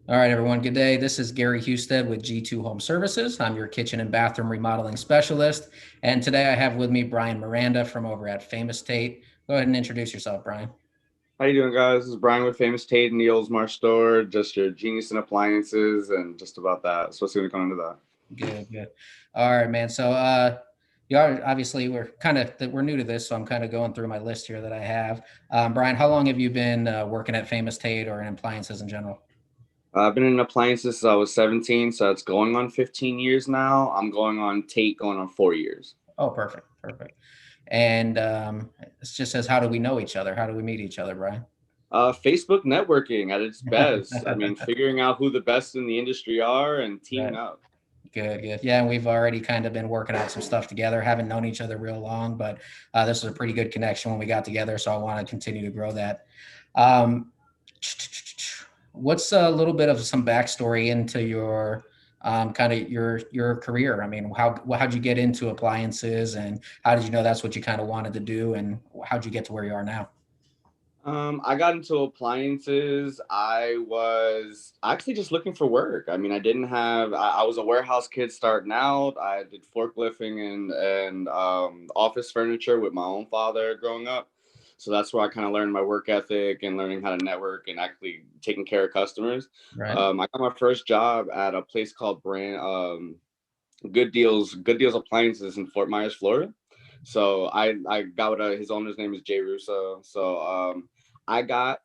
All right, everyone. Good day. This is Gary Husted with G2 Home Services. I'm your kitchen and bathroom remodeling specialist. And today I have with me Brian Miranda from over at Famous Tate. Go ahead and introduce yourself, Brian. How you doing, guys? This is Brian with Famous Tate in the Oldsmar store. Just your genius in appliances and just about that. So what's going to come into that? Good, good. All right, man. So, you are obviously we're new to this, so I'm kind of going through my list here that I have. Brian, how long have you been working at Famous Tate or in appliances in general? I've been in appliances since I was 17, so it's going on 15 years now. I'm going on Tate going on 4 years. Oh, perfect, perfect. And it just says, how do we know each other? How do we meet each other, Brian? Facebook networking at its best. I mean, figuring out who the best in the industry are and teaming Right. up. Good, good. Yeah, and we've already kind of been working out some stuff together. Haven't known each other real long, but this was a pretty good connection when we got together. So I want to continue to grow that. Um, what's a little bit of some backstory into your kind of your career? I mean, how'd you get into appliances, and how did you know that's what you kind of wanted to do, and how'd you get to where you are now? I got into appliances. I was actually just looking for work. I mean, I was a warehouse kid starting out. I did forklifting and office furniture with my own father growing up. So that's where I kind of learned my work ethic and learning how to network and actually taking care of customers. Right. I got my first job at a place called Good Deals Appliances in Fort Myers, Florida. So I got with his owner's name is Jay Russo. So I got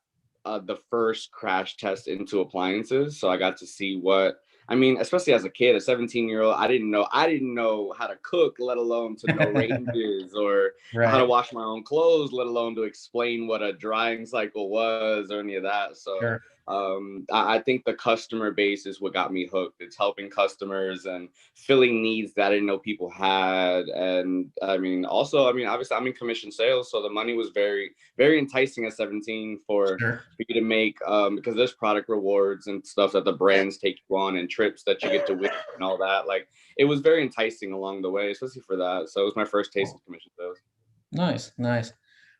the first crash test into appliances. So I got to see what I mean, especially as a kid, a 17-year-old, I didn't know how to cook, let alone to know ranges or how to Right. wash my own clothes, let alone to explain what a drying cycle was or any of that. So Sure. I think the customer base is what got me hooked. It's helping customers and filling needs that I didn't know people had. And obviously, I'm in commission sales, so the money was very, very enticing at 17 Sure. for you to make because there's product rewards and stuff that the brands take you on and trips that you get to win and all that. Like it was very enticing along the way, especially for that. So it was my first taste of commission sales. Nice, nice.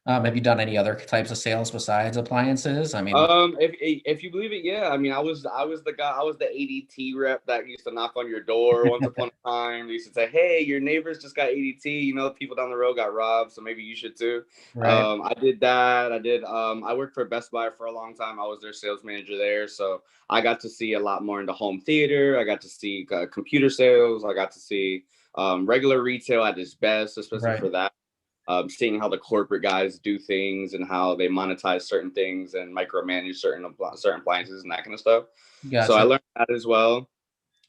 Have you done any other types of sales besides appliances? I mean, If you believe it, yeah. I mean, I was the guy, I was the ADT rep that used to knock on your door once upon a time. They used to say, "Hey, your neighbors just got ADT. You know, people down the road got robbed, so maybe you should too." right, I did that. I worked for Best Buy for a long time. I was their sales manager there, so I got to see a lot more into home theater. I got to see computer sales. I got to see regular retail at its best, especially right. for that seeing how the corporate guys do things and how they monetize certain things and micromanage certain appliances and that kind of stuff. So I Gotcha. learned that as well.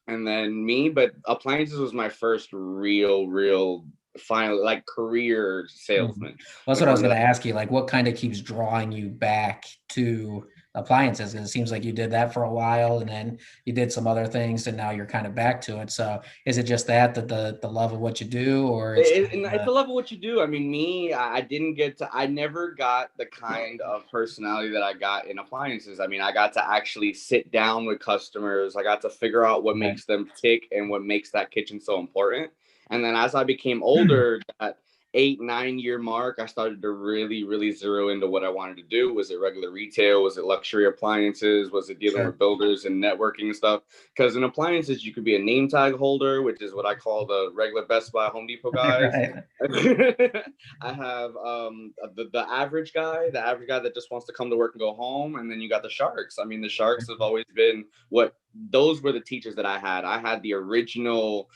And then but appliances was my first real final like career Mhm. salesman. Well, that's Like what I was one of gonna the ask you, like, what kinda keeps drawing you back to appliances? 'Cause it seems like you did that for a while, and then you did some other things, and now you're kind of back to it. So, is it just that the love of what you do, or it's kind and of it's a level what you do. I mean, I didn't get to, I never got the kind of personality that I got in appliances. I mean, I got to actually sit down with customers. I got to figure out what right. makes them tick and what makes that kitchen so important. And then as I became older, that 8, 9 year mark, I started to really zero into what I wanted to do. Was it regular retail? Was it luxury appliances? Was it dealing Sure. with builders and networking and stuff? Because in appliances, you could be a name tag holder, which is what I call the regular Best Buy, Home Depot guys. Right. I have the average guy that just wants to come to work and go home, and then you got the sharks. I mean, the sharks have always been what those were the teachers that I had. I had the original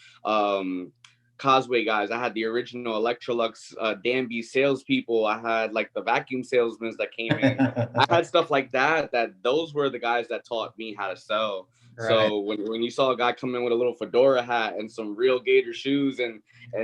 Causeway guys. I had the original Electrolux Danby salespeople. I had like the vacuum salesmen that came in. I had stuff like that. That those were the guys that taught me how to sell. Right. So when you saw a guy come in with a little fedora hat and some real gator shoes, and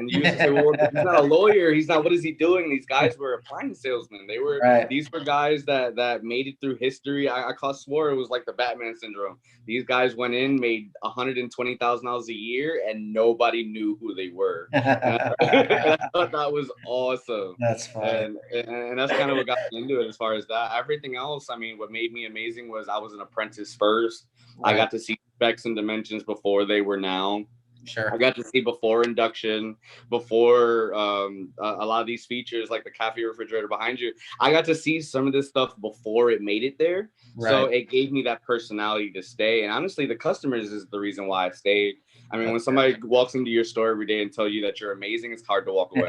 you used to say, well, he's not a lawyer. He's not. What is he doing? These guys were appliance salesmen. Right. These were guys that made it through history. I swore it was like the Batman syndrome. These guys went in, made $120,000 a year, and nobody knew who they were. And I thought that was awesome. That's funny. And that's kind of what got me into it as far as that. Everything else, I mean, what made me amazing was I was an apprentice first. I Right. got to see specs and dimensions before they were now. Sure. I got to see before induction, before a lot of these features like the cafe refrigerator behind you. I got to see some of this stuff before it made it there. So Right. it gave me that personality to stay. And honestly, the customers is the reason why I stayed. I mean, That's when somebody walks into your store every day and tell you that you're amazing, it's hard to walk away.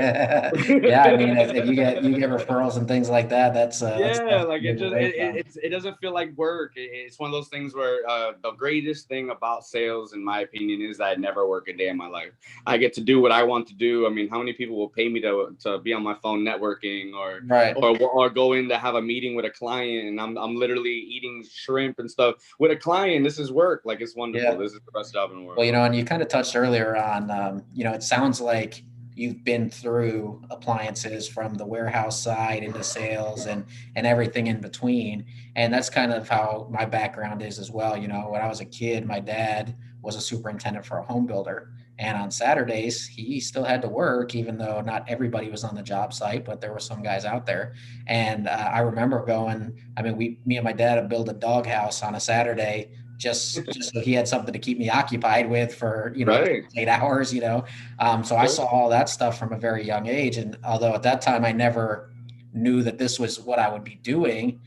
Yeah, I mean, if you get referrals and things like that, that's Yeah, tough to like it move just away from. it doesn't feel like work. It's one of those things where the greatest thing about sales, in my opinion, is that I never work a day in my life. I get to do what I want to do. I mean, how many people will pay me to be on my phone networking Right. or go in to have a meeting with a client, and I'm literally eating shrimp and stuff with a client. This is work. Like, it's wonderful. Yeah. This is the best job in the Well, world. and you kind of touched earlier on, it sounds like you've been through appliances from the warehouse side into sales and everything in between. And that's kind of how my background is as well. When I was a kid, my dad was a superintendent for a home builder. And on Saturdays, he still had to work, even though not everybody was on the job site, but there were some guys out there. And I remember going, I mean, me and my dad would build a doghouse on a Saturday just so he had something to keep me occupied with for Right. 8 hours. So I Sure. saw all that stuff from a very young age, and although at that time I never knew that this was what I would be doing,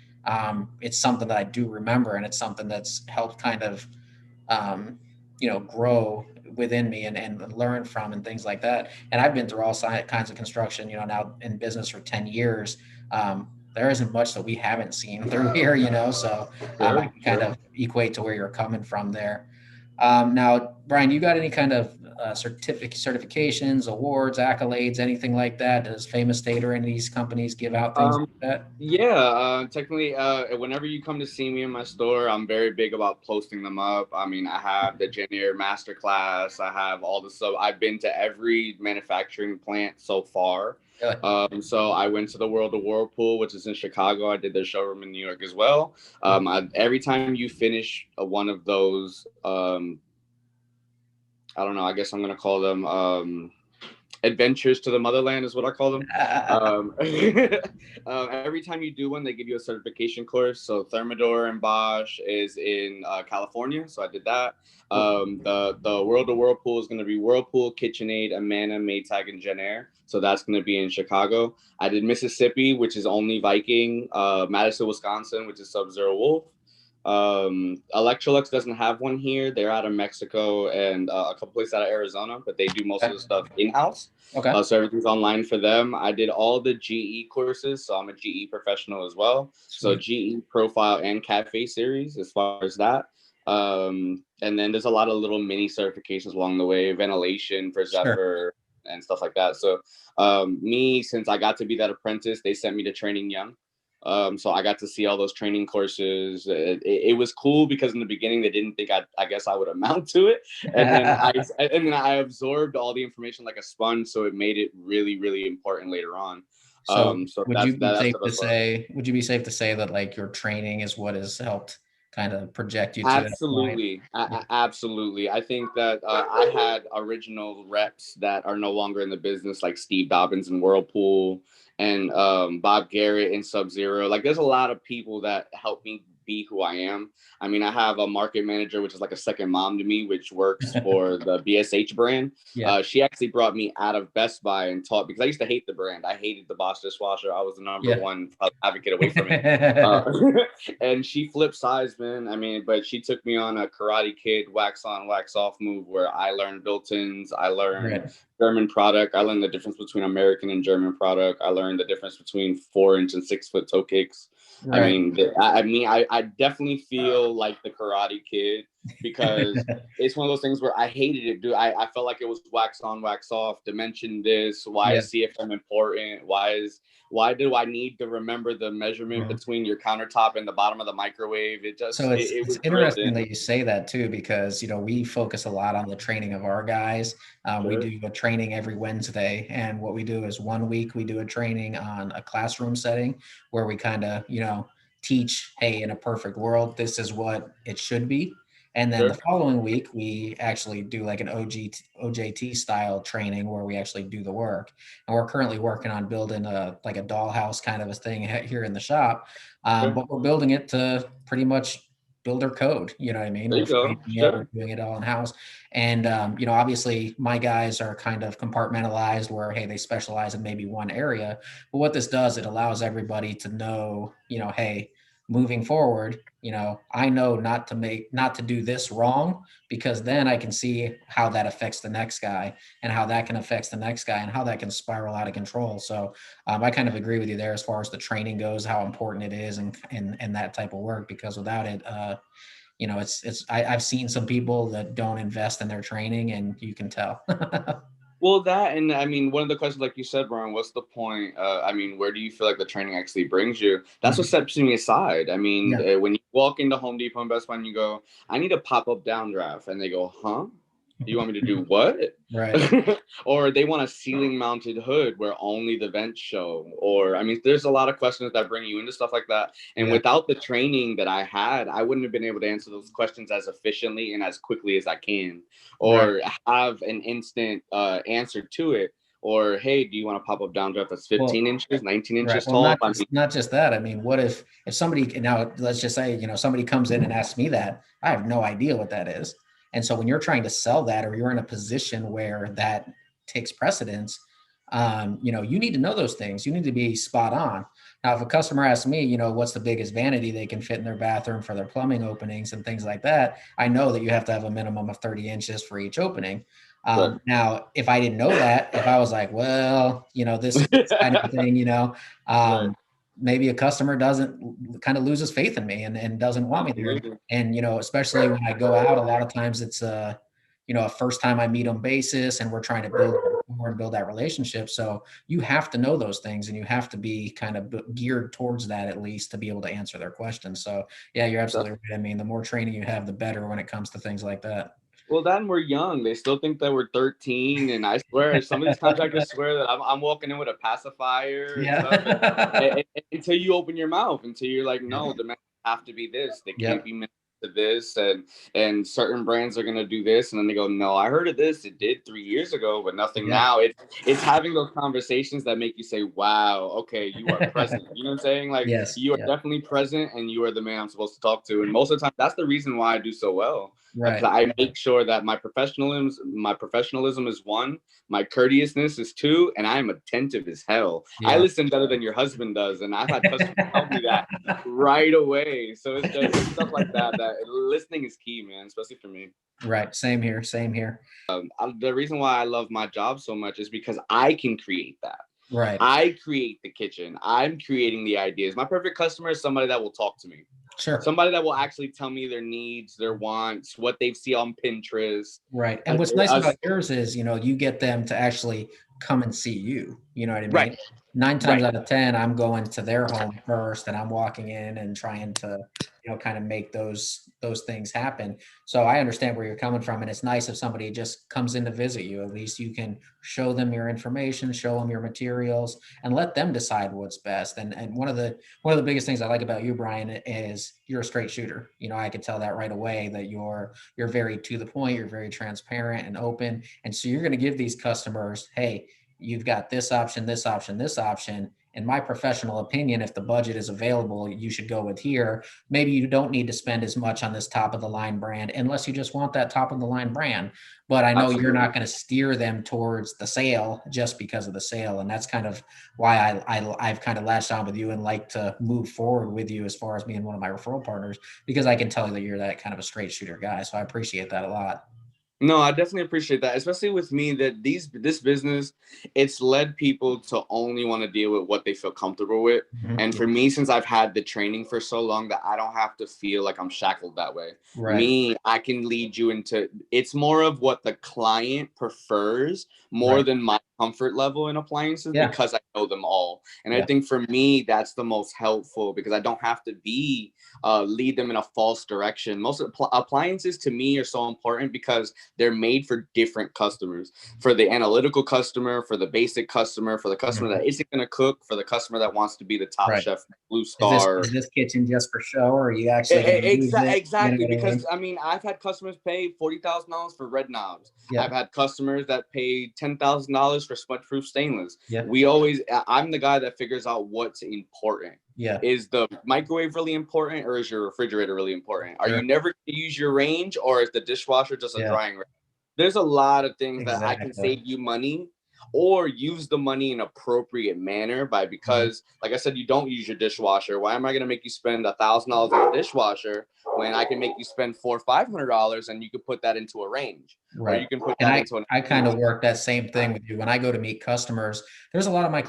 it's something that I do remember, and it's something that's helped kind of grow within me and learn from and things like that. And I've been through all kinds of construction, now in business for 10 years. There isn't much that we haven't seen through here, so I Sure. can kind Sure. of equate to where you're coming from there. Now, Brian, you got any kind of certifications, awards, accolades, anything like that? Does Famous Tate or any of these companies give out things Um, like that? yeah, technically, whenever you come to see me in my store, I'm very big about posting them up. I mean, I have the Janier Masterclass. I have all the stuff. I've been to every manufacturing plant so far. Really? So I went to the World of Whirlpool, which is in Chicago. I did their showroom in New York as well. Every time you finish one of those, I don't know. I guess I'm gonna call them adventures to the motherland is what I call them. Every time you do one, they give you a certification course. So Thermador and Bosch is in California, so I did that. Cool. The World of Whirlpool is going to be Whirlpool, KitchenAid, Amana, Maytag, and Genair. So that's going to be in Chicago. I did Mississippi, which is only Viking. Madison, Wisconsin, which is Sub-Zero Wolf. Electrolux doesn't have one here. They're out of Mexico and a couple places out of Arizona, but they do most of Okay. the stuff in-house. Okay. So everything's online for them. I did all the GE courses, so I'm a GE professional as well. So Sweet. GE Profile and Cafe Series as far as that. And then there's a lot of little mini certifications along the way, ventilation for Sure. Zephyr and stuff like that. So since I got to be that apprentice, they sent me to Training Young. So I got to see all those training courses. It was cool because in the beginning they didn't think I guess I would amount to it, and then I absorbed all the information like a sponge, so it made it really really important later on. So So that's the best part. would you be safe to say that like your training is what has helped kind of project you to that point? Absolutely. Yeah. Absolutely. I think that I had original reps that are no longer in the business, like Steve Dobbins in Whirlpool and Bob Garrett in Sub-Zero. Like, there's a lot of people that help me be who I am. I mean, I have a market manager, which is like a second mom to me, which works for the BSH brand. Yeah. She actually brought me out of Best Buy and taught, because I used to hate the brand. I hated the Bosch dishwasher. I was the number Yeah. one advocate away from it. And she flipped sides, man. I mean, but she took me on a Karate Kid wax on, wax off move where I learned built-ins. I learned Right. German product. I learned the difference between American and German product. I learned the difference between 4-inch and 6-foot toe kicks. Right. I definitely feel like the Karate Kid because it's one of those things where I hated it, dude. I felt like it was wax on, wax off. Dimension this. Why Yeah. is CFM important? Why do I need to remember the measurement between your countertop and the bottom of the microwave? So It it's was drilled interesting in. that you say that too, because we focus a lot on the training of our guys. We Sure, do a training every Wednesday, and what we do is one week we do a training on a classroom setting where we kind of teach, hey, in a perfect world, this is what it should be. And then the sure, following week, we actually do like an OJT style training where we actually do the work. And we're currently working on building like a dollhouse kind of a thing here in the shop. sure. But we're building it to pretty much builder code. You know what I mean? There We're you go. framing it, we're Sure. doing it all in house. And, you know, obviously my guys are kind of compartmentalized where, hey, they specialize in maybe one area. But what this does, it allows everybody to know, you know, hey, moving forward, you know, I know not to do this wrong, because then I can see how that affects the next guy and how that can affect the next guy and how that can spiral out of control. So I kind of agree with you there as far as the training goes, how important it is, and that type of work, because without it, you know, I've seen some people that don't invest in their training, and you can tell. Well, that, and I mean, one of the questions, like you said, Brian, what's the point? I mean, where do you feel like the training actually brings you? That's what Mhm. sets me aside. I mean, Yeah. when you walk into Home Depot and Best Buy and you go, I need a pop-up downdraft, and they go, huh? You want me to do what? Right. Or they want a ceiling mounted hood where only the vents show. Or, I mean, there's a lot of questions that bring you into stuff like that. And Yeah. without the training that I had, I wouldn't have been able to answer those questions as efficiently and as quickly as I can, Right. or have an instant answer to it. Or, hey, do you want a pop up downdraft that's Well, 15 inches, 19 right. inches Well, tall? I mean, not just that. I mean, what if somebody, now let's just say, you know, somebody comes in and asks me that, I have no idea what that is. And so when you're trying to sell that, or you're in a position where that takes precedence, you know, you need to know those things. You need to be spot on. Now, if a customer asks me, you know, what's the biggest vanity they can fit in their bathroom for their plumbing openings and things like that, I know that you have to have a minimum of 30 inches for each opening. but Now, if I didn't know that, if I was like, well, you know, this kind of thing, you know, right, maybe a customer doesn't kind of loses faith in me, and doesn't want me there. absolutely. And, you know, especially when I go out, a lot of times it's you know, a first time I meet them basis, and we're trying to build that rapport and build that relationship. So you have to know those things, and you have to be kind of geared towards that, at least, to be able to answer their questions. So yeah, you're absolutely right. I mean, the more training you have, the better when it comes to things like that. Well, then we're young. They still think that we're 13. And I swear, some of these contractors swear that I'm walking in with a pacifier and stuff. Yeah. Until you open your mouth, until you're like, Yeah. no, the men have to be this. They can't Yep. be meant to this. And certain brands are going to do this. And then they go, no, I heard of this. It did 3 years ago, but nothing Yeah. now. It's having those conversations that make you say, wow, okay, you are present. You know what I'm saying? Like, Yes. you are Yeah. definitely present, and you are the man I'm supposed to talk to. And most of the time, that's the reason why I do so well, because Right. I make sure that my professionalism is one, my courteousness is two, and I am attentive as hell. I Yeah. listen better than your husband does, and I've had customers tell me that right away. So it's stuff like that. That listening is key, man, especially for me. Right. Same here. Same here. The reason why I love my job so much is because I can create that. Right. I create the kitchen. I'm creating the ideas. My perfect customer is somebody that will talk to me. Sure. Somebody that will actually tell me their needs, their wants, what they see on Pinterest. Right. And what's nice about yours is, you know, you get them to actually come and see you. You know what I Right, mean? Nine times right. out of 10, I'm going to their home first, and I'm walking in and trying to, you know, kind of make those things happen. So I understand where you're coming from. And it's nice if somebody just comes in to visit you. At least you can show them your information, show them your materials, and let them decide what's best. And one of the biggest things I like about you, Brian, is you're a straight shooter. You know, I could tell that right away, that you're very to the point, you're very transparent and open. And so you're going to give these customers, hey, you've got this option, this option, this option. In my professional opinion, if the budget is available, you should go with here. Maybe you don't need to spend as much on this top of the line brand unless you just want that top of the line brand. But I know you're Absolutely. not going to steer them towards the sale just because of the sale. And that's kind of why I've kind of latched on with you and like to move forward with you as far as being one of my referral partners, because I can tell that you're that kind of a straight shooter guy. So I appreciate that a lot. No, I definitely appreciate that, especially with me, that this business, it's led people to only want to deal with what they feel comfortable with. Mhm. And Yeah. for me, since I've had the training for so long, that I don't have to feel like I'm shackled that way. Right. Me, I can lead you into, it's more of what the client prefers more Right. than my comfort level in appliances, Yeah. because I know them all. And I Yeah. think for me, that's the most helpful, because I don't have to be lead them in a false direction. Most appliances to me are so important because they're made for different customers, for the analytical customer, for the basic customer, for the customer Mhm. that isn't going to cook, for the customer that wants to be the top Right. chef Blue Is this Star. is this kitchen just for show, or are you actually going to use it? You know Exactly, what I because mean? I mean, I've had customers pay $40,000 for red knobs. Yeah, I've had customers that pay $10,000 for smudge-proof stainless. yeah, I'm the guy that figures out what's important. yeah. Is the microwave really important, or is your refrigerator really important? Are you Sure. never going to use your range, or is the dishwasher just a Yeah, drying range? There's a lot of things that I can exactly. save you money or use the money in appropriate manner by, Mhm. because like I said, you don't use your dishwasher. Why am I going to make you spend $1,000 on a dishwasher when I can make you spend $400-500 and you can put that into a range, or Right. you can put And that I, into an I kind of work that same thing with you. When I go to meet customers, there's a lot of my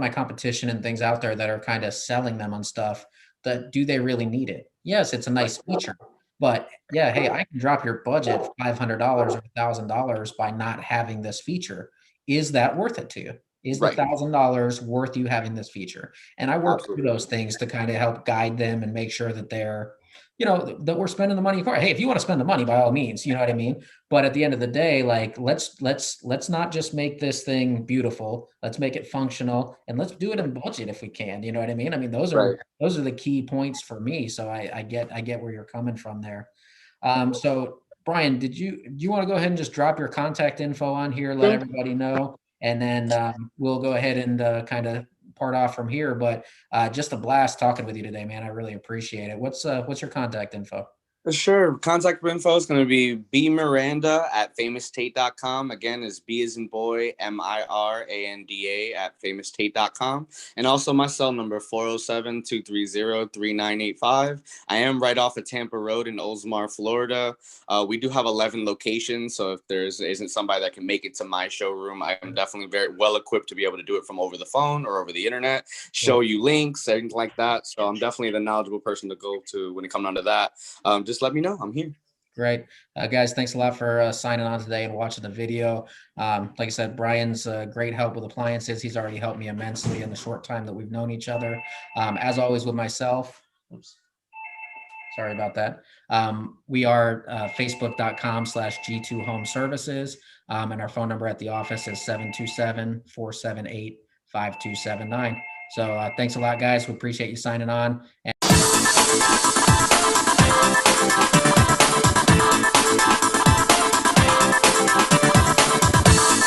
competition and things out there that are kind of selling them on stuff that, do they really need it? Yes, it's a nice feature, but yeah, hey, I can drop your budget $500 or $1,000 by not having this feature. Is that worth it to you? Is the right. $1,000 worth you having this feature? And I work through Absolutely. those things to kind of help guide them and make sure that they're, that we're spending the money for. Hey, if you want to spend the money, by all means, you know what I mean? But at the end of the day, like, let's not just make this thing beautiful. Let's make it functional, and let's do it in budget if we can. You know what I mean? I mean, Right. those are the key points for me. So I get where you're coming from there. So Brian, do you want to go ahead and just drop your contact info on here, let Sure. everybody know, and then we'll go ahead and kind of part off from here. But just a blast talking with you today, man. I really appreciate it. What's your contact info? Sure. Contact info is going to be bmiranda@famoustate.com. Again, is B as in boy, Miranda @famoustate.com. And also my cell number, 407-230-3985. I am right off of Tampa Road in Oldsmar, Florida. We do have 11 locations. So if isn't somebody that can make it to my showroom, I am definitely very well equipped to be able to do it from over the phone or over the internet, show you links, things like that. So I'm definitely the knowledgeable person to go to when it comes down to that. Just let me know. I'm here. Great. Guys, thanks a lot for signing on today and watching the video. Like I said, Brian's great help with appliances. He's already helped me immensely in the short time that we've known each other. As always with myself, oops, sorry about that. We are facebook.com/G2 Home Services. And our phone number at the office is 727-478-5279. So thanks a lot, guys. We appreciate you signing on. And